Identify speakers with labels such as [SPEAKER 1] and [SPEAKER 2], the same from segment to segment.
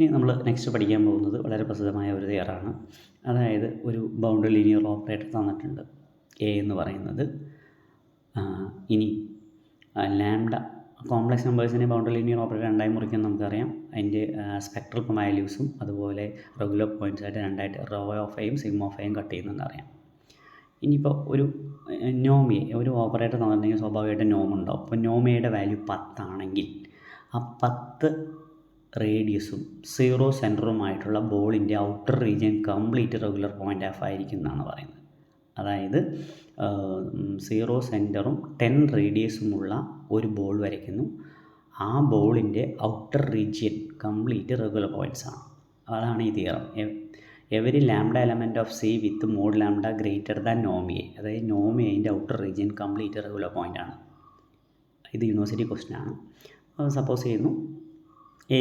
[SPEAKER 1] ഇനി നമ്മൾ നെക്സ്റ്റ് പഠിക്കാൻ പോകുന്നത് വളരെ പ്രസിദ്ധമായ ഒരു തിയറാണ്. അതായത് ഒരു ബൗണ്ടറി ലീനിയർ ഓപ്പറേറ്റർ തന്നിട്ടുണ്ട് എ എന്ന് പറയുന്നത്. ഇനി ലാംഡ കോംപ്ലക്സ് നമ്പേഴ്സിനെ ബൗണ്ടറി ലീനിയർ ഓപ്പറേറ്റർ രണ്ടായി മുറിക്കാൻ നമുക്കറിയാം. അതിൻ്റെ സ്പെക്ട്രൽ വാല്യൂസും അതുപോലെ റെഗുലർ പോയിൻറ്റ്സ് ആയിട്ട് രണ്ടായിട്ട് റോ ഓഫ് എയും സിഗ്മ ഓഫ് എയും കട്ട് ചെയ്യുന്നുണ്ട് അറിയാം. ഇനിയിപ്പോൾ ഒരു നോമിയെ ഒരു ഓപ്പറേറ്റർ തന്നിട്ടുണ്ടെങ്കിൽ സ്വാഭാവികമായിട്ട് നോം ഉണ്ടാവും. അപ്പോൾ നോമയുടെ വാല്യൂ 10 ആണെങ്കിൽ ആ 10 റേഡിയസും 0 സെൻറ്ററുമായിട്ടുള്ള ബോളിൻ്റെ outer region complete regular point of ആയിരിക്കും എന്നാണ് പറയുന്നത്. അതായത് 0 സെൻറ്ററും 10 റേഡിയസുമുള്ള ഒരു ബോൾ വരയ്ക്കുന്നു. ആ ബോളിൻ്റെ outer region complete regular points ആണ്. അതാണ് ഈ theorem. Every lambda element of C with mod lambda greater than നോമിയെ, അതായത് നോമിയൻ്റെ outer region complete regular point ആണ്. ഇത് യൂണിവേഴ്സിറ്റി ക്വസ്റ്റ്യൻ ആണ്. സപ്പോസ് ചെയ്യുന്നു എ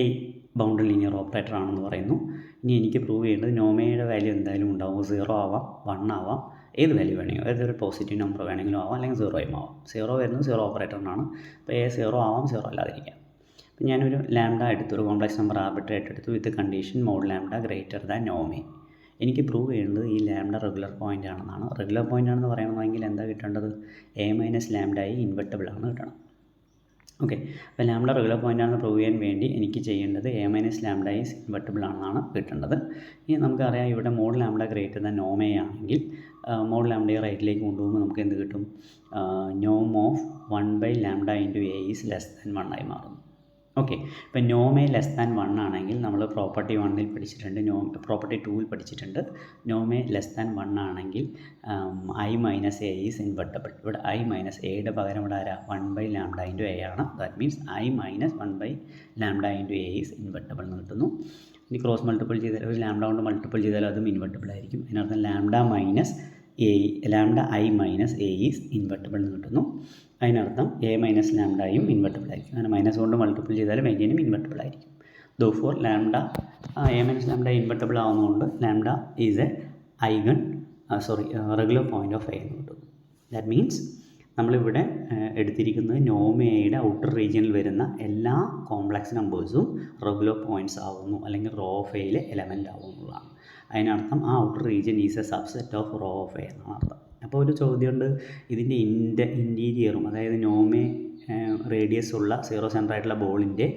[SPEAKER 1] ബൗണ്ടറി ലീനിയർ ഓപ്പറേറ്റർ ആണെന്ന് പറയുന്നു. ഇനി എനിക്ക് പ്രൂവ് ചെയ്യേണ്ടത് നോമയുടെ വാല്യൂ എന്തായാലും ഉണ്ടാവും. 0 ആവാം, 1 ആവാം, ഏത് വാല്യൂ വേണമെങ്കിലും, ഏതൊരു പോസിറ്റീവ് നമ്പർ വേണമെങ്കിലും ആവാം, അല്ലെങ്കിൽ 0 ആവാം. 0 വരുന്നത് 0 ഓപ്പറേറ്ററിനാണ്. അപ്പോൾ എ 0 ആവാം, 0 അല്ലാതിരിക്കാം. അപ്പോൾ ഞാനൊരു ലാംഡ എടുത്തു, ഒരു കോംപ്ലക്സ് നമ്പർ ആർബിട്രേറ്റ് എടുത്തു with condition mod lambda greater than നോമെ. എനിക്ക് പ്രൂവ് ചെയ്യേണ്ടത് ഈ ലാംഡ റെഗുലർ പോയിൻ്റ് ആണെന്നാണ്. റെഗുലർ പോയിൻ്റ് ആണെന്ന് പറയണമെങ്കിൽ എന്താ കിട്ടേണ്ടത്? എ മൈനസ് ലാംഡായി ഇൻവെർട്ടബിൾ ആണ് കിട്ടണം. ഓക്കെ, അപ്പോൾ ലാംഡ റെഗുലർ പോയിൻ്റ് ആണെന്ന് പ്രൂവ് ചെയ്യാൻ വേണ്ടി എനിക്ക് ചെയ്യേണ്ടത് A minus lambda is invertible ആണെന്നാണ് കിട്ടേണ്ടത്. ഇനി നമുക്കറിയാം ഇവിടെ മോഡ് ലാംഡ ഗ്രേറ്റർ ദാൻ നോമെ ആണെങ്കിൽ മോഡ് ലാംഡയെ റൈറ്റിലേക്ക് കൊണ്ടുപോകുമ്പോൾ നമുക്ക് എന്ത് കിട്ടും? നോം of 1/λ into A is less than 1 ആയി മാറും. ഓക്കെ, ഇപ്പോൾ നോമെ ലെസ് ദാൻ 1 ആണെങ്കിൽ നമ്മൾ പ്രോപ്പർട്ടി 1-ൽ പഠിച്ചിട്ടുണ്ട്, പ്രോപ്പർട്ടി 2-ൽ പഠിച്ചിട്ടുണ്ട്. നോമെ ലെസ് ദാൻ 1 ആണെങ്കിൽ I minus A is invertible. ഇവിടെ ഐ മൈനസ് എയുടെ പകരം ഇവിടെ ആരാ? 1/λ ഇൻറ്റു എ ആണ്. That means I minus 1/λ into A is invertible എന്ന് കിട്ടുന്നു. ഇനി ക്രോസ് മൾട്ടിപ്പിൾ ചെയ്താൽ ഒരു ലാംഡ കൊണ്ട് മൾട്ടിപ്പിൾ ചെയ്താൽ അതും ഇൻവെർട്ടബിൾ ആയിരിക്കും. അതിനർത്ഥം lambda I minus A is invertible എന്ന് കിട്ടുന്നു. അതിനർത്ഥം എ മൈനസ് ലാംഡയും ഇൻവെർട്ടബിൾ ആയിരിക്കും. അങ്ങനെ മൈനസ് കൊണ്ട് മൾട്ടിപ്പിൾ ചെയ്താലും എഗെയിനും ഇൻവെർട്ടബിൾ ആയിരിക്കും. Therefore lambda A minus lambda invertible ആവുന്നതുകൊണ്ട് lambda is a regular point of A എന്ന് കിട്ടുന്നു. ദാറ്റ് മീൻസ് നമ്മളിവിടെ എടുത്തിരിക്കുന്നത് നോമയുടെ ഔട്ടർ റീജിയനിൽ വരുന്ന എല്ലാ കോംപ്ലക്സ് നമ്പേഴ്സും റെഗുലർ പോയിൻറ്റ്സ് ആവുന്നു, അല്ലെങ്കിൽ റോ ഓഫ് എയിലെ എലമെൻ്റ് ആവുന്നതാണ്. അതിനർത്ഥം ആ outer region is a subset of rho of A എന്നാണ് അർത്ഥം. അപ്പോൾ ഒരു ചോദ്യമുണ്ട്, ഇതിൻ്റെ ഇൻറ്റീരിയറും, അതായത് നോമെ റേഡിയസ് ഉള്ള 0 സെൻറ്റർ ആയിട്ടുള്ള ബോളിൻ്റെ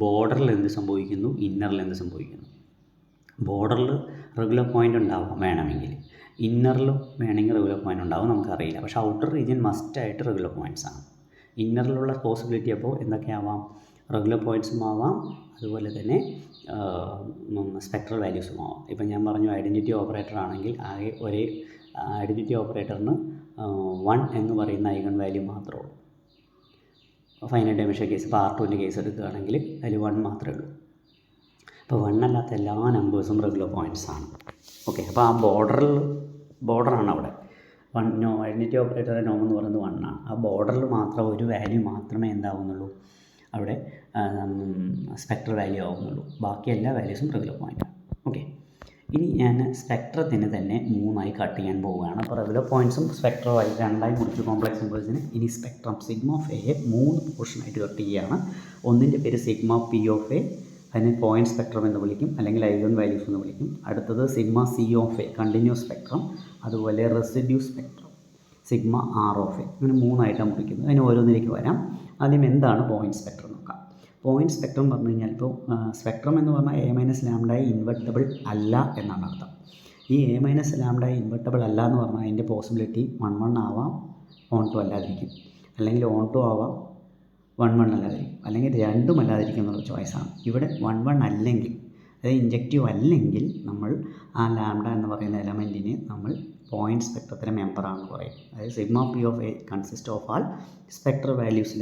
[SPEAKER 1] ബോർഡറിൽ എന്ത് സംഭവിക്കുന്നു, ഇന്നറിൽ എന്ത് സംഭവിക്കുന്നു? ബോർഡറിൽ റെഗുലർ പോയിൻ്റ് ഉണ്ടാവാം വേണമെങ്കിൽ, ഇന്നറിലും വേണമെങ്കിൽ റെഗുലർ പോയിൻ്റ് ഉണ്ടാവും, നമുക്കറിയില്ല. പക്ഷേ ഔട്ടർ റീജിയൻ മസ്റ്റായിട്ട് റെഗുലർ പോയിൻറ്റ്സ് ആണ്. ഇന്നറിലുള്ള പോസിബിലിറ്റി അപ്പോൾ എന്തൊക്കെയാവാം? റെഗുലർ പോയിൻറ്റ്സും ആവാം, അതുപോലെ തന്നെ സ്പെക്ട്രൽ വാല്യൂസും ആവാം. ഇപ്പം ഞാൻ പറഞ്ഞു ഐഡൻറ്റിറ്റി ഓപ്പറേറ്റർ ആണെങ്കിൽ ആകെ ഒരേ ഐഡൻറ്റിറ്റി ഓപ്പറേറ്ററിന് 1 എന്ന് പറയുന്ന ഐഗൺ വാല്യൂ മാത്രമേ ഉള്ളൂ. ഫൈനൈറ്റ് ഡൈമെൻഷൻ കേസ്, ഇപ്പോൾ R2ൻ്റെ കേസ് എടുക്കുകയാണെങ്കിൽ അതിൽ 1 മാത്രമേ ഉള്ളൂ. അപ്പോൾ 1 അല്ലാത്ത എല്ലാ നമ്പേഴ്സും റെഗുലർ പോയിൻറ്റ്സ് ആണ്. ഓക്കെ, അപ്പോൾ ആ ബോർഡറാണ് അവിടെ. ഐഡൻറ്റിറ്റി ഓപ്പറേറ്ററുടെ നോം എന്ന് പറയുന്നത് 1 ആണ്. ആ ബോർഡറിൽ മാത്രം ഒരു വാല്യൂ മാത്രമേ എന്താവുന്നുള്ളൂ, അവിടെ സ്പെക്ട്രൽ വാല്യൂ ആവുന്നുള്ളൂ. ബാക്കി എല്ലാ വാല്യൂസും റെഗുലർ പോയിൻ്റാണ്. ഓക്കെ, ഇനി ഞാൻ സ്പെക്ട്രത്തിന് തന്നെ 3ആയി കട്ട് ചെയ്യാൻ പോവുകയാണ്. അപ്പോൾ റെഗുലർ പോയിൻറ്റ്സും സ്പെക്ട്രമായി രണ്ടായി മുറിച്ച് കോംപ്ലക്സ് നമ്പേഴ്സിന്. ഇനി സ്പെക്ട്രം സിഗ്മ ഓഫ് എയെ 3 പോർഷനായിട്ട് കട്ട് ചെയ്യുകയാണ്. ഒന്നിൻ്റെ പേര് സിഗ്മ പി ഓഫ് എ, അതിനെ പോയിൻറ്റ് സ്പെക്ട്രം എന്ന് വിളിക്കും, അല്ലെങ്കിൽ ഐഗൺ വാല്യൂസ് എന്ന് വിളിക്കും. അടുത്തത് sigma C of A, continuous spectrum, അതുപോലെ residue spectrum, sigma R of A. ഇങ്ങനെ 3ആയിട്ടാണ് മുറിക്കുന്നത്. അതിന് ഓരോന്നിലേക്ക് വരാം. ആദ്യം എന്താണ് പോയിൻറ്റ് സ്പെക്ട്രം നോക്കാം. പോയിൻറ്റ് സ്പെക്ട്രം പറഞ്ഞു കഴിഞ്ഞാൽ, ഇപ്പോൾ സ്പെക്ട്രം എന്ന് പറഞ്ഞാൽ എ മൈനസ് ലാംഡായി ഇൻവെർട്ടബിൾ അല്ല എന്നാണ് അർത്ഥം. ഈ എ മൈനസ് ലാംഡായി ഇൻവെർട്ടബിൾ അല്ല എന്ന് പറഞ്ഞാൽ അതിൻ്റെ പോസിബിലിറ്റി 1 ആവാം, 2 അല്ലാതിരിക്കും, അല്ലെങ്കിൽ 2 ആവാം, 1 അല്ലാതിരിക്കും, അല്ലെങ്കിൽ രണ്ടും അല്ലാതിരിക്കും എന്നുള്ള ചോയ്സാണ്. ഇവിടെ 1 അല്ലെങ്കിൽ, അതായത് ഇൻജക്റ്റീവ് അല്ലെങ്കിൽ, നമ്മൾ ആ ലാംഡ എന്ന് പറയുന്ന എലമെൻറ്റിനെ നമ്മൾ പോയിൻറ്റ് സ്പെക്ട്രത്തിലെ മെമ്പറാണെന്ന് പറയും. അതായത് sigma P of A consist of all spectral values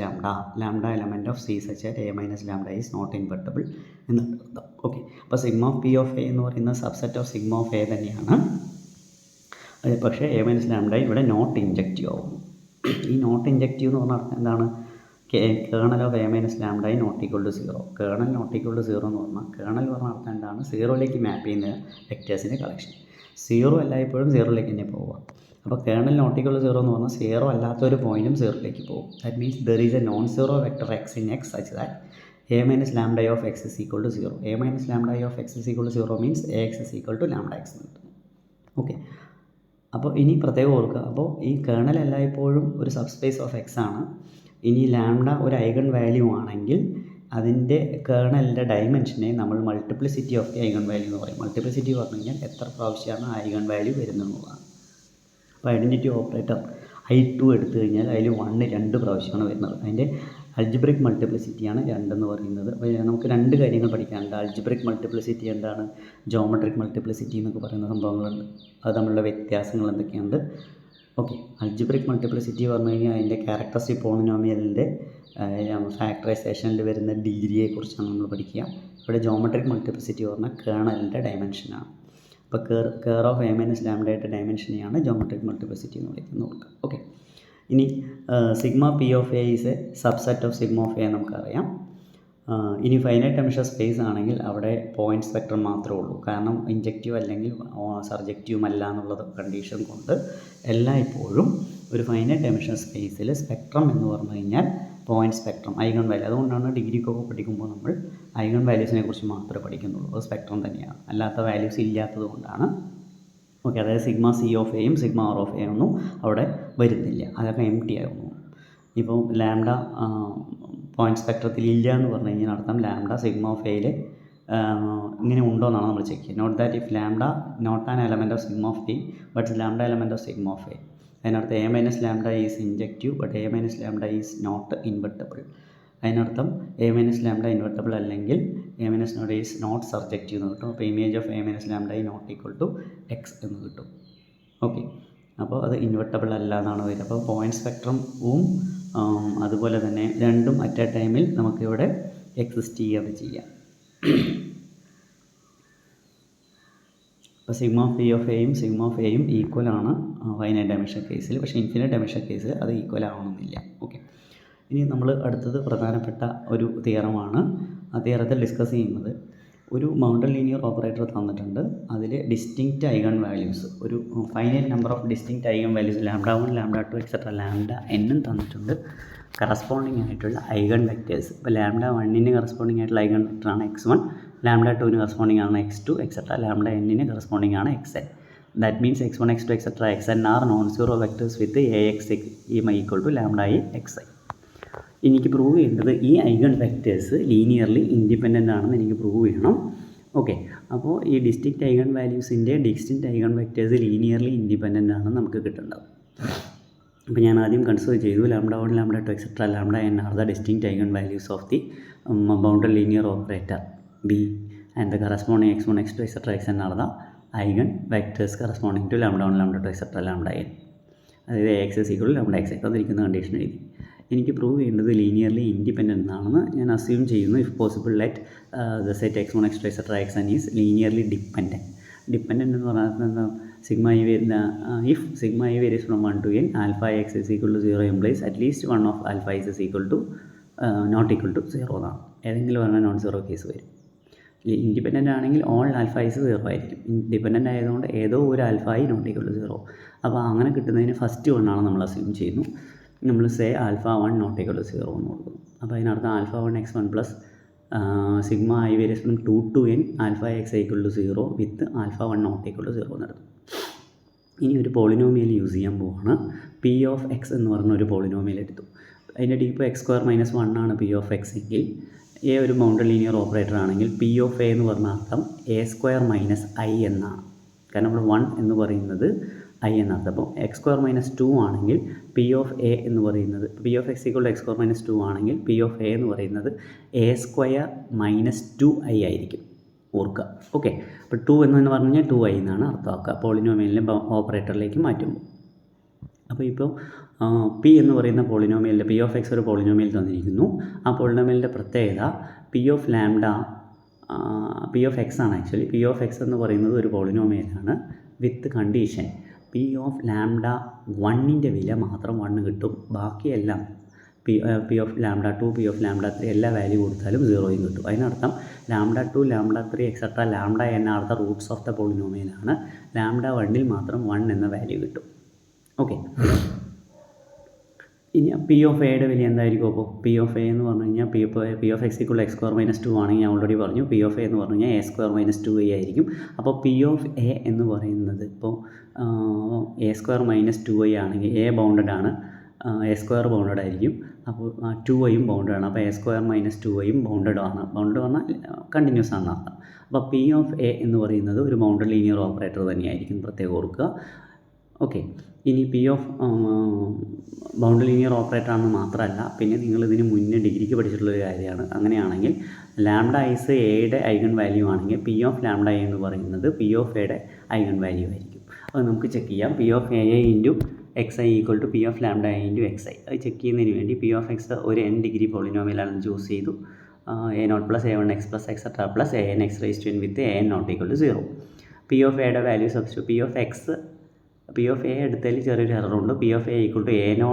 [SPEAKER 1] lambda element of C such that A minus lambda is not invertible എന്നാണ് അർത്ഥം. ഓക്കെ, അപ്പോൾ സിഗ്മ പി ഓഫ് എ എന്ന് പറയുന്നത് subset of sigma of A തന്നെയാണ്. പക്ഷേ A minus lambda ഇവിടെ not injective ആവുന്നു. ഈ നോട്ട് ഇൻജക്റ്റീവ് എന്ന് പറഞ്ഞാൽ അർത്ഥം എന്താണ്? Kernel of A minus lambda not equal to 0. Kernel not equal to 0 എന്ന് പറഞ്ഞാൽ, കേണൽ പറഞ്ഞ അർത്ഥം എന്താണ്? 0ലേക്ക് മാപ്പ് ചെയ്യുന്ന വെക്റ്റേഴ്സിൻ്റെ കളക്ഷൻ. 0 എല്ലായ്പ്പോഴും 0ലേക്ക് തന്നെ പോവുക. അപ്പോൾ കേണൽ നോട്ട് ഈക്വൾ ടു 0 എന്ന് പറഞ്ഞാൽ 0 അല്ലാത്തൊരു പോയിൻറ്റും 0ലേക്ക് പോകും. That means there is a non zero vector X in X such that A minus lambda of X is equal to 0. A minus lambda of X is equal to 0 means A X is equal to lambda X എന്ന് കിട്ടും. Okay, അപ്പോൾ ഇനി പ്രത്യേകം ഓർക്കുക, അപ്പോൾ ഈ kernel എല്ലായ്പ്പോഴും ഒരു സബ്സ്പേസ് ഓഫ് എക്സ് ആണ്. ഇനി ലാംഡ ഒരു ഐഗൺ വാല്യൂ ആണെങ്കിൽ അതിൻ്റെ കേർണലിൻ്റെ ഡയമെൻഷനെ നമ്മൾ multiplicity of the eigen value എന്ന് പറയും. മൾട്ടിപ്ലിസിറ്റി പറഞ്ഞു കഴിഞ്ഞാൽ എത്ര പ്രാവശ്യമാണ് ഐഗൺ വാല്യൂ വരുന്നതെന്നുള്ളതാണ്. അപ്പോൾ ഐഡൻറ്റിറ്റി ഓപ്പറേറ്റർ I2 എടുത്തു കഴിഞ്ഞാൽ അതിൽ 1 2 പ്രാവശ്യമാണ് വരുന്നത്. അതിൻ്റെ അൾജിബ്രിക് മൾട്ടിപ്ലിസിറ്റിയാണ് 2 എന്ന് പറയുന്നത്. അപ്പോൾ നമുക്ക് 2 കാര്യങ്ങൾ പഠിക്കാനുണ്ട്. അൾജിബ്രിക് മൾട്ടിപ്ലിസിറ്റി എന്താണ്, ജോമെട്രിക് മൾട്ടിപ്ലിസിറ്റി എന്നൊക്കെ പറയുന്ന സംഭവങ്ങളുണ്ട്. അത് തമ്മിലുള്ള വ്യത്യാസങ്ങൾ എന്തൊക്കെയുണ്ട്. ഓക്കെ, അൾജിബ്രിക് മൾട്ടിപ്ലിസിറ്റി പറഞ്ഞു കഴിഞ്ഞാൽ അതിൻ്റെ ക്യാരക്ടറിസ്റ്റിക് പോളിനോമിയലിൻ്റെ ഫാക്ടറൈസേഷനിൽ വരുന്ന ഡിഗ്രിയെക്കുറിച്ചാണ് നമ്മൾ പഠിക്കുക. ഇവിടെ ജോമെട്രിക് മൾട്ടിപ്ലിസിറ്റി പറഞ്ഞാൽ കേർണലിൻ്റെ ഡയമെൻഷനാണ്. അപ്പോൾ കെയർ ഓഫ് എ മൈനസ് ലാംഡയുടെ ഡയമെൻഷനെയാണ് ജോമെട്രിക് മൾട്ടിപ്ലിസിറ്റി എന്ന് വിളിക്കുന്നത്. ഓക്കെ, ഇനി sigma P of A is a subset of sigma of A നമുക്കറിയാം. ഇനി ഫൈനൈറ്റ് ഡയമെൻഷൻ സ്പേസ് ആണെങ്കിൽ അവിടെ പോയിൻറ്റ് സ്പെക്ട്രം മാത്രമേ ഉള്ളൂ. കാരണം ഇൻജക്റ്റീവ് അല്ലെങ്കിൽ സർജക്റ്റീവും അല്ല എന്നുള്ളത് കണ്ടീഷൻ കൊണ്ട് എല്ലായ്പ്പോഴും ഒരു ഫൈനൈറ്റ് ഡയമെൻഷൻ സ്പേസിൽ സ്പെക്ട്രം എന്ന് പറഞ്ഞു കഴിഞ്ഞാൽ പോയിൻറ്റ് സ്പെക്ട്രം, ഐഗൺ വാല്യൂ. അതുകൊണ്ടാണ് ഡിഗ്രിക്കൊക്കെ പഠിക്കുമ്പോൾ നമ്മൾ ഐഗൺ വാല്യൂസിനെ കുറിച്ച് മാത്രമേ പഠിക്കുന്നുള്ളൂ. അത് സ്പെക്ട്രം തന്നെയാണ്, അല്ലാത്ത വാല്യൂസ് ഇല്ലാത്തത് കൊണ്ടാണ്. ഓക്കെ, അതായത് സിഗ്മ സി ഓഫ് എയും സിഗ്മ ആർ ഓഫ് എ ഒന്നും അവിടെ വരുന്നില്ല, അതൊക്കെ എം ടി ആയിരുന്നു. ഇപ്പോൾ ലാംഡ പോയിൻറ്റ് സ്പെക്ട്രത്തിൽ ഇല്ല എന്ന് പറഞ്ഞു കഴിഞ്ഞാൽ അർത്ഥം ലാംഡ സിഗ്മ ഓഫ് എയിൽ ഇങ്ങനെ ഉണ്ടോ എന്നാണ് നമ്മൾ ചെക്ക് ചെയ്യുക. Note that if lambda not an element of sigma of T but lambda element of sigma of A. അതിനർത്ഥം A minus lambda is injective but A minus lambda is not invertible. അതിനർത്ഥം A minus lambda invertible അല്ലെങ്കിൽ A minus lambda is not surjective എന്ന് കിട്ടും. അപ്പോൾ image of A minus lambda ഈ not equal to X എന്ന് കിട്ടും. Okay, അപ്പോൾ അത് ഇൻവെർട്ടബിൾ അല്ല എന്നാണ് വരിക. അപ്പോൾ പോയിൻറ്റ് സ്പെക്ട്രവും അതുപോലെ തന്നെ രണ്ടും അറ്റ് എ ടൈമിൽ നമുക്കിവിടെ എക്സിസ്റ്റ് ചെയ്യാം. അപ്പോൾ സിഗ്മ പി ഓഫ് എയും സിഗ്മ ഓഫ് എയും ഈക്വൽ ആണ് ഫൈനൈറ്റ് ഡയമെൻഷൻ കേസിൽ. പക്ഷേ ഇൻഫിനിറ്റ് ഡയമെൻഷൻ കേസിൽ അത് ഈക്വൽ ആവണമെന്നില്ല. ഓക്കെ, ഇനി നമ്മൾ അടുത്തത് പ്രധാനപ്പെട്ട ഒരു തിയറമാണ്. ആ തിയറത്തിൽ ഡിസ്കസ് ചെയ്യുന്നത് ഒരു ബൗണ്ടറി ലീനിയർ ഓപ്പറേറ്റർ തന്നിട്ടുണ്ട്. അതിൽ ഡിസ്റ്റിങ്ക്റ്റ് ഐഗൺ വാല്യൂസ്, ഒരു finite number of distinct eigen values lambda 1 lambda 2 etcetera lambda എന്നും തന്നിട്ടുണ്ട്. കറസ്പോണ്ടിങ് ആയിട്ടുള്ള ഐഗൺ വെക്റ്റേഴ്സ്, ഇപ്പോൾ ലാംഡ 1ന് കറസ്പോണ്ടിങ് ആയിട്ടുള്ള ഐഗൺ വെക്ടറാണ് x1, ലാംഡ 2ന് കറസ്പോണ്ടിങ് ആണ് x2 എക്സെട്ര ലാംഡ n-ന് കറസ്പോണ്ടിങ് ആണ് xn. That means x1 x2 etcetera xn are non zero vectors with ax equal to lambda i xi. എനിക്ക് പ്രൂവ് ചെയ്യേണ്ടത് ഈ ഐഗൺ വെക്റ്റേഴ്സ് ലീനിയർലി ഇൻഡിപെൻഡൻ്റ് ആണെന്ന് എനിക്ക് പ്രൂവ് ചെയ്യണം. ഓക്കെ, അപ്പോൾ ഈ ഡിസ്റ്റിങ്ക്റ്റ് ഐഗൺ വാല്യൂസിൻ്റെ distinct eigenvectors linearly independent ആണ് നമുക്ക് കിട്ടേണ്ടത്. അപ്പോൾ ഞാൻ ആദ്യം കൺസിഡർ ചെയ്തു lambda 1 lambda 2 etcetera lambda n are the distinct eigen values of the boundary linear operator B and the corresponding x1 x2 etc xn are the eigen vectors corresponding to lambda 1 lambda 2 etc lambda n. അതായത് ax is equal to lambda x തന്നിരിക്കുന്ന condition എഴുതി. എനിക്ക് prove ചെയ്യേണ്ടത് linearly independent ആണെന്ന് ഞാൻ assume ചെയ്യുന്നു. If possible let the set x1 x2 etc xn is linearly dependent എന്ന് പറഞ്ഞാൽ സിഗ്മ i വരുന്ന if sigma i varies from 1 to n alpha x is equal to 0 implies at least one of alpha x is equal to not equal to 0 എന്നാണ്. ഏതെങ്കിലും പറഞ്ഞാൽ non zero case വരും. Independent ആണെങ്കിൽ all alpha i's 0 ആയിരിക്കും. Independent ആയതുകൊണ്ട് ഏതോ ഒരു alpha i not equal to 0. അപ്പോൾ അങ്ങനെ കിട്ടുന്നതിന് ഫസ്റ്റ് 1 ആണ് നമ്മൾ അസ്യൂം ചെയ്യുന്നു. നമ്മൾ say alpha 1 not equal to 0 എന്ന് കൊടുക്കുന്നു. അപ്പോൾ അതിനർത്ഥം alpha 1 x1 plus sigma i varies from 2 to n alpha x equal to 0 with alpha 1 not equal to 0 എന്നെടുത്തു. ഇനി ഒരു പോളിനോമിയൽ യൂസ് ചെയ്യാൻ പോവാണ്. പി ഓഫ് എക്സ് എന്ന് പറഞ്ഞ ഒരു പോളിനോമിയൽ എടുത്തു. അതിൻ്റെ ഡീപ്പ് എക്സ് സ്ക്വയർ മൈനസ് 1 ആണ് പി ഓഫ് എക്സ് എങ്കിൽ എ ഒരു ബൗണ്ടറി ലീനിയർ ഓപ്പറേറ്റർ ആണെങ്കിൽ പി ഓഫ് എ എന്ന് പറഞ്ഞ അർത്ഥം എ സ്ക്വയർ മൈനസ് ഐ എന്നാണ്. കാരണം നമ്മൾ 1 എന്ന് പറയുന്നത് ഐ എന്നർത്ഥം. അപ്പോൾ എക്സ് സ്ക്വയർ മൈനസ് 2 ആണെങ്കിൽ പി ഓഫ് എ എന്ന് പറയുന്നത് p of x equal to x square minus 2 ആണെങ്കിൽ പി ഓഫ് എ എന്ന് പറയുന്നത് എ സ്ക്വയർ മൈനസ് 2i ആയിരിക്കും. ഓർക്കുക. ഓക്കെ, അപ്പോൾ 2 എന്ന് പറഞ്ഞു കഴിഞ്ഞാൽ 2i എന്നാണ് അർത്ഥമാക്കുക പോളിനോമിയലിനെ ഓപ്പറേറ്ററിലേക്ക് മാറ്റുമ്പോൾ. അപ്പോൾ ഇപ്പോൾ പി എന്ന് പറയുന്ന പോളിനോമിയലിൻ്റെ പി ഓഫ് എക്സ് ഒരു പോളിനോമിയൽ തന്നിരിക്കുന്നു. ആ പോളിനോമിയലിൻ്റെ പ്രത്യേകത P of lambda P of X ആണ്. ആക്ച്വലി പി ഓഫ് എക്സ് എന്ന് പറയുന്നത് ഒരു പോളിനോമിയലാണ് വിത്ത് കണ്ടീഷൻ പി ഓഫ് ലാംഡ 1ൻ്റെ വില മാത്രം 1 കിട്ടും. ബാക്കിയെല്ലാം P of lambda 2 P of lambda 3 എല്ലാ വാല്യൂ കൊടുത്താലും 0 കിട്ടും. അതിനർത്ഥം lambda 2 lambda 3 etcetera lambda n are the Roots of the പോളിനോമിയലാണ്. ലാംഡ 1ൽ മാത്രം 1 എന്ന വാല്യൂ കിട്ടും. ഓക്കെ, ഇനി പി ഓഫ് എയുടെ വലിയ എന്തായിരിക്കും? അപ്പോൾ പി ഓഫ് എ എന്ന് പറഞ്ഞു കഴിഞ്ഞാൽ P of x equal X square minus 2 ആണെങ്കിൽ ഞാൻ ഓൾറെഡി പറഞ്ഞു പി ഓഫ് എ എന്ന് പറഞ്ഞു കഴിഞ്ഞാൽ എ സ്ക്വയർ മൈനസ് 2a ആയിരിക്കും. അപ്പോൾ പി ഓഫ് എ എന്ന് പറയുന്നത് ഇപ്പോൾ എ സ്ക്വയർ മൈനസ് 2a ആണെങ്കിൽ എ ബൗണ്ടഡ് ആണ്, എ സ്ക്വയർ ബൗണ്ടഡ് ആയിരിക്കും. അപ്പോൾ 2aയും ബൗണ്ടഡ് ആണ്. അപ്പോൾ എ സ്ക്വയർ മൈനസ് 2aയും ബൗണ്ടഡ് ആണ്. ബൗണ്ടഡ് പറഞ്ഞാൽ കണ്ടിന്യൂസ് ആണെന്ന് അർത്ഥം. അപ്പോൾ പി ഓഫ് എ എന്ന് പറയുന്നത് ഒരു ബൗണ്ടഡ് ലീനിയർ ഓപ്പറേറ്റർ തന്നെയായിരിക്കും, പ്രത്യേകം ഓർക്കുക. ഓക്കെ, ഇനി P of bounded linear operator ആണെന്ന് മാത്രമല്ല, പിന്നെ നിങ്ങൾ ഇതിന് മുന്നേ ഡിഗ്രിക്ക് പഠിച്ചിട്ടുള്ളൊരു കാര്യമാണ്. അങ്ങനെയാണെങ്കിൽ ലാംഡ ഈസ് എയുടെ ഐഗൺ വാല്യൂ ആണെങ്കിൽ പി ഓഫ് ലാംഡ എ എന്ന് പറയുന്നത് പി ഓഫ് എയുടെ ഐഗൺ വാല്യൂ ആയിരിക്കും. അത് നമുക്ക് ചെക്ക് ചെയ്യാം. P of a into x i equal to P of lambda a into x i. അത് ചെക്ക് ചെയ്യുന്നതിന് വേണ്ടി പി ഓഫ് എക്സ് ഒരു n ഡിഗ്രി പോളിനോമിയലാണെന്ന് ചൂസ് ചെയ്തു. a0 plus a1x plus etcetera plus an x raise to n with an not equal to 0. P of എയുടെ value substitute P of A എടുത്തതിൽ ചെറിയൊരു എററുണ്ട്. P of A equal to a0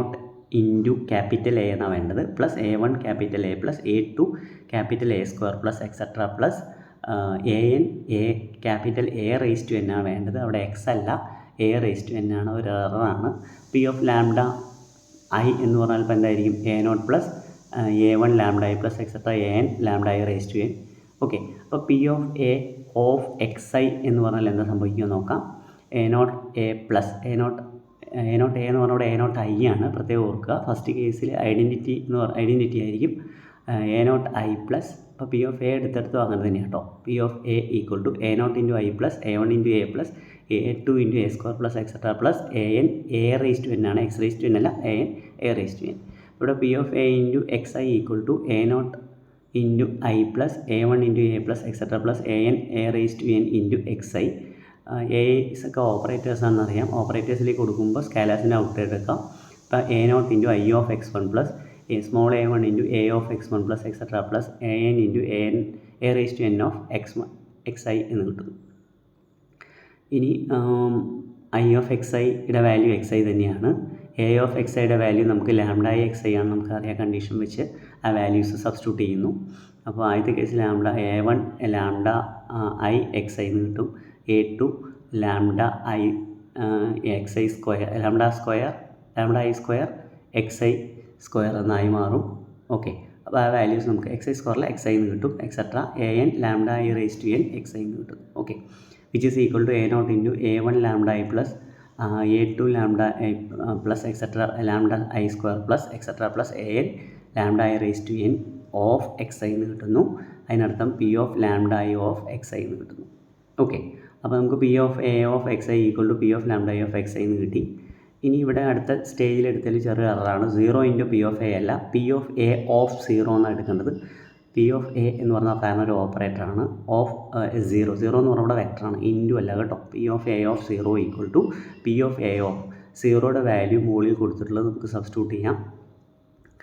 [SPEAKER 1] into capital A എന്നാണ് വേണ്ടത്, plus a1 capital A plus a2 capital A square plus etcetera plus an capital A raise to n ആണ് വേണ്ടത്. അവിടെ X അല്ല, A raise to n ആണ്, ഒരു എററാണ്. P of lambda I എന്ന് പറഞ്ഞാൽ ഇപ്പോൾ എന്തായിരിക്കും? a0 plus a1 lambda I plus etcetera an lambda I raise to n. Okay, അപ്പോൾ P of A of X I എന്ന് പറഞ്ഞാൽ എന്താ സംഭവിക്കുക നോക്കാം. a0 a plus a0 a എന്ന് പറഞ്ഞാൽ ഇവിടെ a0 ഐ ആണ്, പ്രത്യേകം ഓർക്കുക. ഫസ്റ്റ് കേസിൽ ഐഡൻറ്റിറ്റി ആയിരിക്കും a0 ഐ പ്ലസ്. അപ്പോൾ പി ഓഫ് എ എടുത്തെടുത്തും അങ്ങനെ തന്നെയാണ് കേട്ടോ. P of A equal to a0 into i plus a1 into a plus a2 into a square plus etcetera plus an a raise to n ആണ്, x raise to n അല്ല, an a raise to n. ഇവിടെ p of a into x i equal to a0 into i plus a1 into a plus etcetera plus an a raise to n into x i. എസ് ഒക്കെ operators ആണെന്ന് അറിയാം. ഓപ്പറേറ്റേഴ്സിലേക്ക് കൊടുക്കുമ്പോൾ സ്കാലേഴ്സിൻ്റെ out എടുക്കാം. ഇപ്പോൾ a0 into i of x1 plus small a1 into a of x1 plus etcetera plus an into an a raise to n of X I എന്ന് കിട്ടുന്നു. ഇനി ഐ ഓഫ് എക്സ് ഐയുടെ വാല്യൂ എക്സ് ഐ തന്നെയാണ്. A of x ഐയുടെ value നമുക്ക് lambda i x i ആണ് നമുക്കറിയാം. Condition വെച്ച് ആ വാല്യൂസ് സബ്സ്റ്റിറ്റ്യൂട്ട് ചെയ്യുന്നു. അപ്പോൾ ആദ്യത്തെ case lambda a1 lambda i x I എന്ന് കിട്ടും. a2 lambda i x i square lambda i square x i square എന്നായി മാറും. ഓക്കെ, അപ്പോൾ ആ വാല്യൂസ് നമുക്ക് എക്സ് ഐ സ്ക്വയറിൽ എക്സ് ഐ എന്ന് കിട്ടും. Etcetera an lambda I raise to n x I എന്ന് കിട്ടും. Okay, which is equal to a0 into a1 lambda I plus a2 lambda I plus etcetera lambda i square plus etcetera plus an lambda I raise to n of X I എന്ന് കിട്ടുന്നു. അതിനർത്ഥം p of lambda I of X I എന്ന് കിട്ടുന്നു. Okay, അപ്പോൾ നമുക്ക് p of A of X i equal to P of lambda I of X I എന്ന് കിട്ടി. ഇനി ഇവിടെ അടുത്ത സ്റ്റേജിൽ എടുത്തതിൽ ചെറിയ എററാണ്. 0 ഇൻറ്റു പി ഓഫ് എ അല്ല, പി ഓഫ് എ ഓഫ് 0 എന്നാണ് എടുക്കേണ്ടത്. പി ഓഫ് എ എന്ന് പറഞ്ഞാൽ കാരണം ഒരു ഓപ്പറേറ്ററാണ്. ഓഫ് 0 എന്ന് പറഞ്ഞാൽ ഇവിടെ വെക്ടറാണ്, ഇൻറ്റു അല്ല കേട്ടോ. P of A of 0 equal to P of A of 0യുടെ വാല്യൂ മുകളിൽ കൊടുത്തിട്ടുള്ളത് നമുക്ക് സബ്സ്റ്റിറ്റ്യൂട്ട് ചെയ്യാം.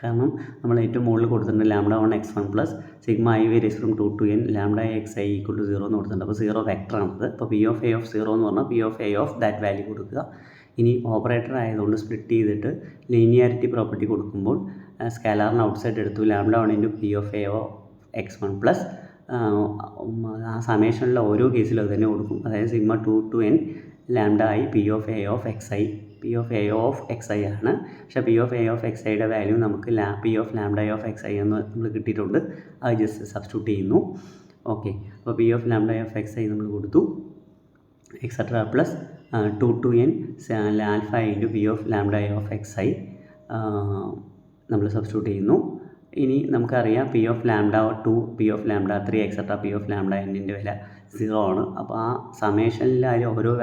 [SPEAKER 1] കാരണം നമ്മൾ ഏറ്റവും മുകളിൽ കൊടുത്തിട്ടുണ്ട് lambda 1 x1 plus sigma i varies from 2 to n lambda x i equal to 0 എന്ന് കൊടുത്തിട്ടുണ്ട്. അപ്പോൾ 0 വെക്ടറാണത്. അപ്പോൾ പി ഓഫ് എ ഓഫ് 0 എന്ന് പറഞ്ഞാൽ P of A of that value കൊടുക്കുക. ഇനി ഓപ്പറേറ്റർ ആയതുകൊണ്ട് സ്പ്ലിറ്റ് ചെയ്തിട്ട് ലീനിയാരിറ്റി പ്രോപ്പർട്ടി കൊടുക്കുമ്പോൾ സ്കാലാറിന് ഔട്ട് സൈഡ് എടുത്തു. Lambda 1 into P of A of x1 plus ആ സമേഷനിലെ ഓരോ കേസിലും അത് തന്നെ കൊടുക്കും. അതായത് sigma 2 to n lambda I P of A of X I. P of A of X i ആണ്. പക്ഷേ P of A of x ഐയുടെ വാല്യൂ നമുക്ക് p of lambda I of X I എന്ന് നമ്മൾ കിട്ടിയിട്ടുണ്ട്. അത് ജസ്റ്റ് സബ്സ്റ്റിറ്റ്യൂട്ട് ചെയ്യുന്നു. Okay, അപ്പോൾ P of lambda I of X I നമ്മൾ കൊടുത്തു. Etcetera plus 2 to n alpha into P of lambda I of X I നമ്മൾ സബ്സ്റ്റിറ്റ്യൂട്ട് ചെയ്യുന്നു. ഇനി നമുക്കറിയാം P of lambda 2 P of lambda 3 etcetera P of lambda എന്നിൻ്റെ വില 0 ആണ്. അപ്പോൾ ആ സമേഷനിലായാലും ഓരോ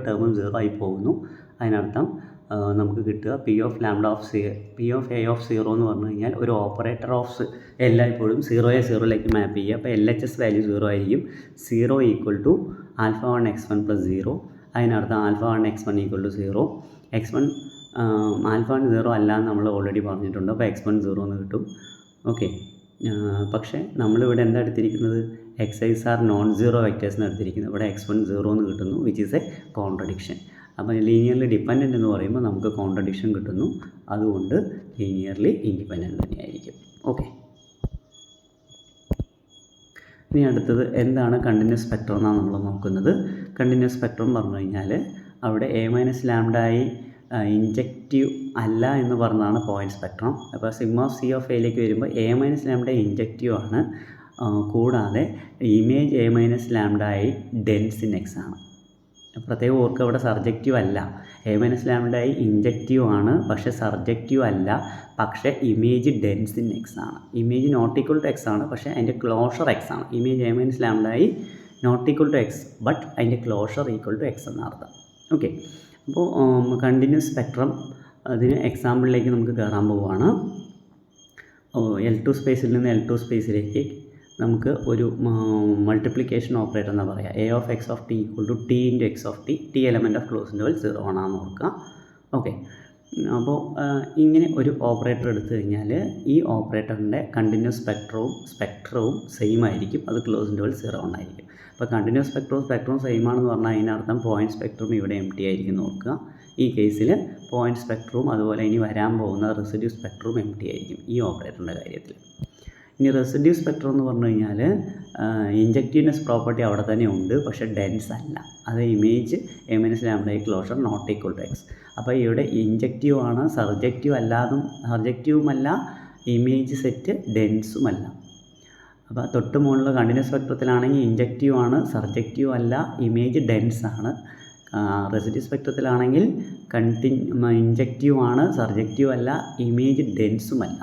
[SPEAKER 1] ടേമും 0 ആയി പോകുന്നു. അതിനർത്ഥം നമുക്ക് കിട്ടുക P of lambda of P of A of 0 എന്ന് പറഞ്ഞു കഴിഞ്ഞാൽ ഒരു ഓപ്പറേറ്റർ ഓഫ് എല്ലായ്പ്പോഴും 0യെ 0യിലേക്ക് മാപ്പ് ചെയ്യുക. അപ്പോൾ LHS വാല്യൂ 0 ആയിരിക്കും. 0 equal to alpha 1 x1 plus 0. അതിനർത്ഥം alpha 1 x1 equal to 0. x1 alpha 1 0 അല്ല എന്ന് നമ്മൾ ഓൾറെഡി പറഞ്ഞിട്ടുണ്ട്. അപ്പോൾ x1 0 എന്ന് കിട്ടും. ഓക്കെ, പക്ഷേ നമ്മളിവിടെ എന്താ എടുത്തിരിക്കുന്നത്? എക്സൈസ് ആർ നോൺ സീറോ വെക്റ്റേഴ്സിന് എടുത്തിരിക്കുന്നത്. ഇവിടെ x1 0 എന്ന് കിട്ടുന്നു, വിച്ച് ഈസ് എ കോൺട്രഡിക്ഷൻ. അപ്പോൾ ലീനിയർലി ഡിപ്പെൻഡൻറ്റ് എന്ന് പറയുമ്പോൾ നമുക്ക് കോൺട്രഡിക്ഷൻ കിട്ടുന്നു. അതുകൊണ്ട് ലീനിയർലി ഇൻഡിപെൻഡൻറ്റ് തന്നെയായിരിക്കും. ഓക്കെ, ഇനി അടുത്തത് എന്താണ് കണ്ടിന്യൂസ് സ്പെക്ട്രം എന്നാണ് നമ്മൾ നോക്കുന്നത്. കണ്ടിന്യൂസ് സ്പെക്ട്രം പറഞ്ഞു കഴിഞ്ഞാൽ അവിടെ a minus lambda i injective അല്ല എന്ന് പറഞ്ഞതാണ് പോയിൻറ്റ് സ്പെക്ട്രം. അപ്പോൾ സിഗ്മ ഓഫ് സി ഓഫ് എയിലേക്ക് വരുമ്പോൾ എ മൈനസ് ലാംഡ ഇൻജക്റ്റീവ് ആണ്, കൂടാതെ image a minus lambda i dense in x ആണ്. പ്രത്യേകം ഓർക്കുക, ഇവിടെ സർജക്റ്റീവ് അല്ല. A minus lambda i injective ആണ്, പക്ഷേ സർജക്റ്റീവ് അല്ല. പക്ഷേ ഇമേജ് ഡെൻസ് ഇൻ എക്സ് ആണ്. Image not equal to x ആണ്, പക്ഷേ അതിൻ്റെ ക്ലോഷർ എക്സ് ആണ്. Image a minus lambda i not equal to x, but അതിൻ്റെ ക്ലോഷർ ഈക്വൽ ടു എക്സ് എന്നർത്ഥം. ഓക്കെ, അപ്പോൾ കണ്ടിന്യൂസ് സ്പെക്ട്രം അതിന് എക്സാമ്പിളിലേക്ക് നമുക്ക് കയറാൻ പോവുകയാണ്. L2 സ്പേസിൽ നിന്ന് L2 സ്പേസിലേക്ക് നമുക്ക് ഒരു മൾട്ടിപ്ലിക്കേഷൻ ഓപ്പറേറ്റർ എന്ന് പറയാം. A of x of t equal to t into x of t, t element of close interval 0 ആണെന്ന് ഓർക്കുക. ഓക്കെ, അപ്പോൾ ഇങ്ങനെ ഒരു ഓപ്പറേറ്റർ എടുത്തു കഴിഞ്ഞാൽ ഈ ഓപ്പറേറ്ററിൻ്റെ കണ്ടിന്യൂസ് സ്പെക്ട്രവും സെയിം ആയിരിക്കും. അത് ക്ലോസ് ഇൻ്റർവൽ 0 ആയിരിക്കും. അപ്പോൾ കണ്ടിന്യൂസ് സ്പെക്ട്രവും സെയിം ആണെന്ന് പറഞ്ഞാൽ അതിനർത്ഥം പോയിൻറ്റ് സ്പെക്ട്രം ഇവിടെ എം ടി ആയിരിക്കും നോക്കുക. ഈ കേസിൽ പോയിൻറ്റ് സ്പെക്ട്രവും അതുപോലെ ഇനി വരാൻ പോകുന്ന റെസിഡ്യൂ സ്പെക്ട്രവും എം ടി ആയിരിക്കും ഈ ഓപ്പറേറ്ററിൻ്റെ കാര്യത്തിൽ. ഇനി റെസിഡ്യൂ സ്പെക്ട്രം എന്ന് പറഞ്ഞു കഴിഞ്ഞാൽ ഇൻജക്റ്റീവ്നെസ് പ്രോപ്പർട്ടി അവിടെ തന്നെ ഉണ്ട്, പക്ഷേ ഡെൻസ് അല്ല. അത് image a minus lambda closure not equal to x. അപ്പോൾ ഇവിടെ ഇൻജക്റ്റീവ് ആണ്, സർജക്റ്റീവുമല്ല, ഇമേജ് സെറ്റ് ഡെൻസുമല്ല. അപ്പോൾ തൊട്ട് മുകളിൽ കണ്ടിന്യൂസ് സ്പെക്ട്രത്തിലാണെങ്കിൽ ഇൻജക്റ്റീവ് ആണ്, സർജക്റ്റീവ് അല്ല, ഇമേജ് ഡെൻസ് ആണ്. റെസിഡ്യൂ സ്പെക്ട്രത്തിലാണെങ്കിൽ ഇൻജക്റ്റീവ് ആണ്, സർജക്റ്റീവ് അല്ല, ഇമേജ് ഡെൻസുമല്ല.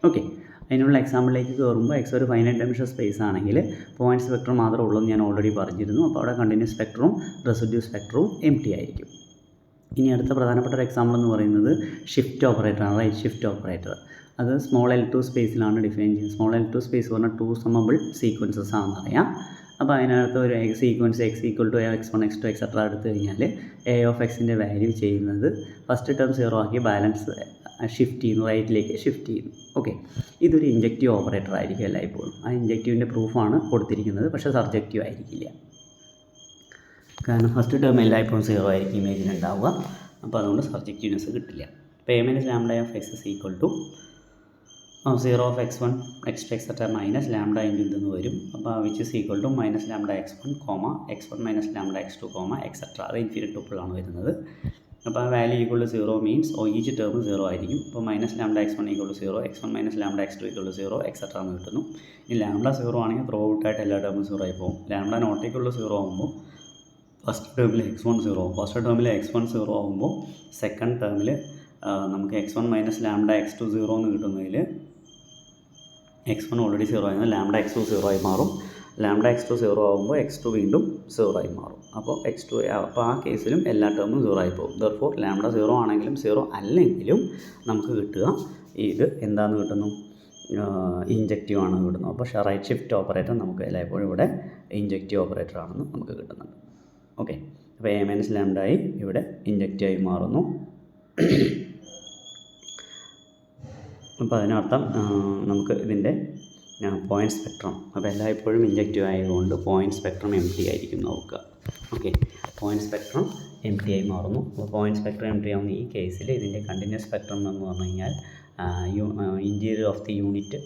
[SPEAKER 1] ഓക്കെ, അതിനുള്ള എക്സാമ്പിളിലേക്ക് കയറുമ്പോൾ എക്സ് ഒരു ഫൈനൈറ്റ് ഡൈമെൻഷൻ സ്പേസ് ആണെങ്കിൽ പോയിൻറ്റ് സ്പെക്ട്രം മാത്രമേ ഉള്ളൂ എന്ന് ഞാൻ ഓൾറെഡി പറഞ്ഞിരുന്നു. അപ്പോൾ അവിടെ കണ്ടിന്യൂസ് സ്പെക്ട്രവും റെസിഡ്യൂ സ്പെക്ട്രവും എം ടി ആയിരിക്കും. ഇനി അടുത്ത പ്രധാനപ്പെട്ട ഒരു എക്സാമ്പിൾ എന്ന് പറയുന്നത് ഷിഫ്റ്റ് ഓപ്പറേറ്ററാണ്, റൈറ്റ് ഷിഫ്റ്റ് ഓപ്പറേറ്റർ. അത് സ്മോൾ L2 സ്പേസിലാണ് ഡിഫൈൻ ചെയ്യുന്നത്. സ്മോൾ L2 സ്പേസ് പറഞ്ഞാൽ 2 സമ്മബിൾ സീക്വൻസസ് ആണെന്ന് അറിയാം. അപ്പോൾ അതിനകത്ത് ഒരു sequence x equal to x1 x2 etcetera എടുത്തു കഴിഞ്ഞാൽ എ ഓഫ് എക്സിൻ്റെ വാല്യൂ ചെയ്യുന്നത് ഫസ്റ്റ് ടേം 0 ആക്കി ബാലൻസ് ഷിഫ്റ്റ് ചെയ്യുന്നു, റൈറ്റിലേക്ക് ഷിഫ്റ്റ് ചെയ്യുന്നു. ഓക്കെ, ഇതൊരു ഇൻജക്റ്റീവ് ഓപ്പറേറ്റർ ആയിരിക്കും എല്ലായ്പ്പോഴും. ആ ഇൻജക്റ്റീവിൻ്റെ പ്രൂഫാണ് കൊടുത്തിരിക്കുന്നത്, പക്ഷേ സർജക്റ്റീവ് ആയിരിക്കില്ല. കാരണം ഫസ്റ്റ് ടേം എല്ലായ്പ്പോഴും 0 ആയിരിക്കും ഇമേജിന് ഉണ്ടാവുക. അപ്പോൾ അതുകൊണ്ട് സർജക്റ്റീവ്നെസ് കിട്ടില്ല. അപ്പോൾ A minus lambda of X is equal to 0 of x1 x2 etcetera minus lambda into ഇതെന്ന് വരും. അപ്പോൾ which is equal to minus lambda x1 x1 minus lambda x2 etcetera. അത് ഇൻഫിനിറ്റ് ടുപ്പിളാണ് വരുന്നത്. അപ്പോൾ ആ value equal to 0 means each term 0 ആയിരിക്കും. അപ്പോൾ minus lambda x1 equal to 0, x1 minus lambda x2 equal to 0 etcetera എന്ന് കിട്ടുന്നു. ഇനി ലാംഡ 0 ആണെങ്കിൽ ത്രൂ ഔട്ടായിട്ട് എല്ലാ ടേമും 0 ആയി പോകും. ലാംഡ നോട്ട് ഈക്വൽ ടു 0 ആകുമ്പോൾ ഫസ്റ്റ് ടേമിൽ x1 0 ആവും. ഫസ്റ്റ് ടേമിൽ x1 0 ആകുമ്പോൾ സെക്കൻഡ് ടേമിൽ നമുക്ക് x1 മൈനസ് ലാംഡ x2 0 എന്ന് കിട്ടുന്നതിൽ x1 ഓൾറെഡി 0 ആയിരുന്നു, ലാംഡ x2 0 ആയി മാറും. ലാംഡ x2 0 ആകുമ്പോൾ x2 വീണ്ടും 0 ആയി മാറും. അപ്പോൾ അപ്പോൾ ആ കേസിലും എല്ലാ ടേമും 0 ആയി പോകും. ദർഫോർ ലാംഡ 0 ആണെങ്കിലും 0 അല്ലെങ്കിലും നമുക്ക് കിട്ടുക ഇത് എന്താണെന്ന് കിട്ടുന്നു, ഇൻജക്റ്റീവ് ആണെന്ന് കിട്ടുന്നു. അപ്പോൾ റൈറ്റ് ഷിഫ്റ്റ് ഓപ്പറേറ്റർ നമുക്ക് എല്ലായ്പ്പോഴും ഇവിടെ ഇൻജക്റ്റീവ് ഓപ്പറേറ്റർ ആണെന്ന് നമുക്ക് കിട്ടുന്നുണ്ട്. ഓക്കെ, അപ്പോൾ എ മൈനസ് ലാംഡ ആയി ഇവിടെ ഇൻജക്റ്റീവായി മാറുന്നു. അപ്പോൾ അതിനർത്ഥം നമുക്ക് ഇതിൻ്റെ പോയിൻറ്റ് സ്പെക്ട്രം, അപ്പോൾ എല്ലായ്പ്പോഴും ഇൻജക്റ്റീവ് ആയതുകൊണ്ട് പോയിൻറ്റ് സ്പെക്ട്രം എം ടി ആയിരിക്കും നോക്കുക. Okay, point spectrum M T ആയി മാറുന്നു. അപ്പോൾ പോയിൻറ്റ് സ്പെക്ട്രം എം ടി ആവുന്ന ഈ കേസിൽ ഇതിൻ്റെ കണ്ടിന്യൂസ് സ്പെക്ട്രം എന്ന് പറഞ്ഞു കഴിഞ്ഞാൽ ഇൻറ്റീരിയർ ഓഫ് ദി യൂണിറ്റ്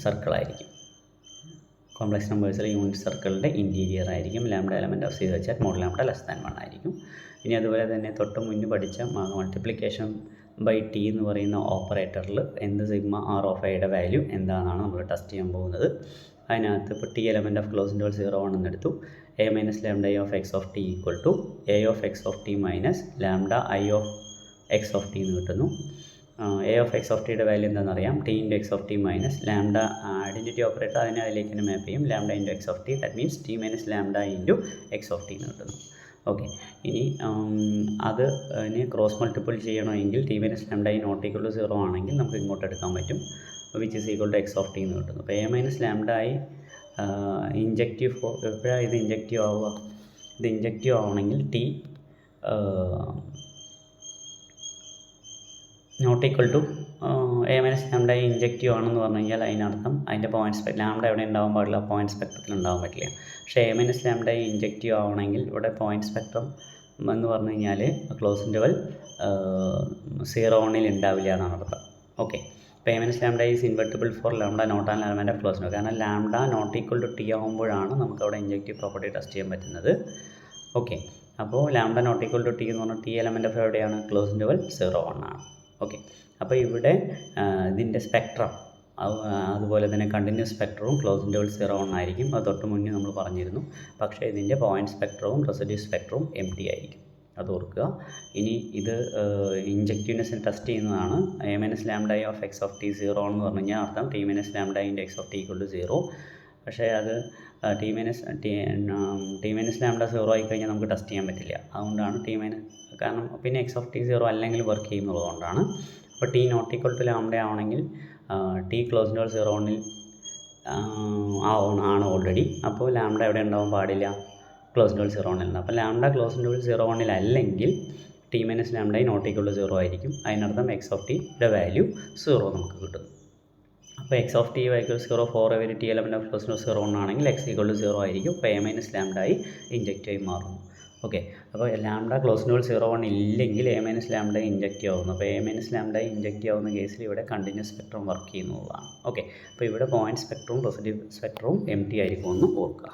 [SPEAKER 1] സർക്കിളായിരിക്കും. കോംപ്ലക്സ് നമ്പേഴ്സിലെ യൂണിറ്റ് സർക്കിളിൻ്റെ ഇൻറ്റീരിയർ ആയിരിക്കും. ലാംഡ എലമെൻറ്റ് ഓഫ് സി വെച്ചാൽ മോഡ് ലാംഡ <1 ആയിരിക്കും. ഇനി അതുപോലെ തന്നെ തൊട്ട് മുന്നേ പഠിച്ച മൾട്ടിപ്ലിക്കേഷൻ ബൈ ടി എന്ന് പറയുന്ന ഓപ്പറേറ്ററിൽ എന്ത് സിഗ്മ ആർ ഓഫ് ഐയുടെ വാല്യൂ എന്താണെന്നാണ് നമ്മൾ ടെസ്റ്റ് ചെയ്യാൻ പോകുന്നത്. അതിനകത്ത് ഇപ്പോൾ t element of close interval 0 ആണെന്ന് എടുത്തു. A minus lambda I of x of t equal to a of x of t minus lambda I of x of t എന്ന് കിട്ടുന്നു. എ ഓഫ് എക്സ് ഓഫ് ടിയുടെ value എന്താണെന്ന് അറിയാം, t into x of t minus lambda identity operator അതിനെ അതിലേക്ക് തന്നെ map ചെയ്യും. Lambda into x of t, that means t minus lambda into x of t എന്ന് കിട്ടുന്നു. ഓക്കെ, ഇനി അത് ഇനി ക്രോസ് മൾട്ടിപ്പിൾ ചെയ്യണമെങ്കിൽ t minus lambda i not equal to 0 ആണെങ്കിൽ നമുക്ക് ഇങ്ങോട്ട് എടുക്കാൻ പറ്റും, which is equal to x of t എന്ന് കിട്ടുന്നു. അപ്പോൾ A minus lambda i injective എപ്പോഴാണ് ഇത് ഇൻജക്റ്റീവ് ആവുക, ഇത് ഇൻജക്റ്റീവ് ആവണമെങ്കിൽ t not equal to a minus lambda i injective ആണെന്ന് പറഞ്ഞു കഴിഞ്ഞാൽ അതിനർത്ഥം അതിൻ്റെ പോയിൻറ്റ് ലാംഡ എവിടെ ഉണ്ടാവാൻ പാടില്ല, പോയിൻറ്റ് സ്പെക്ട്രത്തിൽ ഉണ്ടാവാൻ പറ്റില്ല. പക്ഷേ A minus lambda i injective ആവണമെങ്കിൽ ഇവിടെ പോയിൻറ്റ് സ്പെക്ട്രം എന്ന് പറഞ്ഞു കഴിഞ്ഞാൽ ക്ലോസ് ഇൻ്റർവൽ 0 ഉണ്ടാവില്ല എന്നാണ് അർത്ഥം. ഓക്കെ, അപ്പോൾ A minus lambda is invertible for lambda not and element of close interval. കാരണം lambda not equal to T ആകുമ്പോഴാണ് നമുക്ക് അവിടെ ഇൻജക്റ്റീവ് പ്രോപ്പർട്ടി ടെസ്റ്റ് ചെയ്യാൻ പറ്റുന്നത്. ഓക്കെ, അപ്പോൾ lambda not equal to t എന്ന് പറഞ്ഞാൽ ടി എലമെൻ്റ് ഓഫ് എവിടെയാണ് ക്ലോസ് ഇൻ്റർവൽ 0 1 ആണ്. ഓക്കെ, അപ്പോൾ ഇവിടെ ഇതിൻ്റെ സ്പെക്ട്രം അതുപോലെ തന്നെ കണ്ടിന്യൂസ് സ്പെക്ട്രവും ക്ലോസ് ഇൻ്റർവൽ 0 1 ആയിരിക്കും. അത് തൊട്ട് മുന്നേ നമ്മൾ പറഞ്ഞിരുന്നു. പക്ഷേ ഇതിൻ്റെ പോയിൻറ്റ് സ്പെക്ട്രവും റെസിഡ്യൂ സ്പെക്ട്രവും എം ടി ആയിരിക്കും, അത് ഓർക്കുക. ഇനി ഇത് ഇൻജക്റ്റീവ്നെസ്സിന് ടെസ്റ്റ് ചെയ്യുന്നതാണ്. A minus lambda of x of t 0 എന്ന് പറഞ്ഞു കഴിഞ്ഞാൽ അർത്ഥം t minus lambda into x of t equal to 0. പക്ഷേ അത് ടി മൈനസ് ലാംഡ 0 ആയിക്കഴിഞ്ഞാൽ നമുക്ക് ടെസ്റ്റ് ചെയ്യാൻ പറ്റില്ല. അതുകൊണ്ടാണ് കാരണം പിന്നെ എക്സ് ഓഫ് ടി 0 അല്ലെങ്കിൽ വർക്ക് ചെയ്യുന്നതുകൊണ്ടാണ്. അപ്പോൾ t not equal to lambda ആണെങ്കിൽ ടി ക്ലോസ് ഇൻ്റർവൽ 0 1 ആണ് ഓൾറെഡി. അപ്പോൾ ലാംഡ എവിടെ ഉണ്ടാവാൻ പാടില്ല, ക്ലോസ് ഇൻ്റർവൽ 0 1 ഉണ്ട്. അപ്പോൾ ലാംഡ ക്ലോസ് ഇൻ്റർവൽ 0 1 അല്ലെങ്കിൽ t minus lambda not equal to 0 ആയിരിക്കും. അതിനർത്ഥം എക്സ് ഓഫ് ടിയുടെ വാല്യൂ 0 നമുക്ക് കിട്ടും. അപ്പോൾ X of t equal 0 for every T element of close interval 0 1 ആണെങ്കിൽ എക്സ് ഈക്വൽ ടു 0 ആയിരിക്കും. അപ്പോൾ എ മൈനസ് ലാംഡ ആയി ഇൻജക്റ്റ് ആയി മാറുന്നു. ഓക്കെ, അപ്പോൾ ലാംഡ ക്ലോസ് ഇൻ്റർവൽ 0 1 ഇല്ലെങ്കിൽ എ മൈനസ് ലാംഡ ഇൻജക്റ്റ് ആവുന്നു. അപ്പോൾ എ മൈനസ് ലാംഡ ഇൻജക്റ്റ് ആവുന്ന കേസിൽ ഇവിടെ കണ്ടിന്യൂസ് സ്പെക്ട്രം വർക്ക് ചെയ്യുന്നതാണ്. ഓക്കെ, അപ്പോൾ ഇവിടെ പോയിൻറ്റ് സ്പെക്ട്രവും റെസിഡ്യൂ സ്പെക്ട്രവും എം ടി ആയിരിക്കും എന്ന് ഓർക്കുക.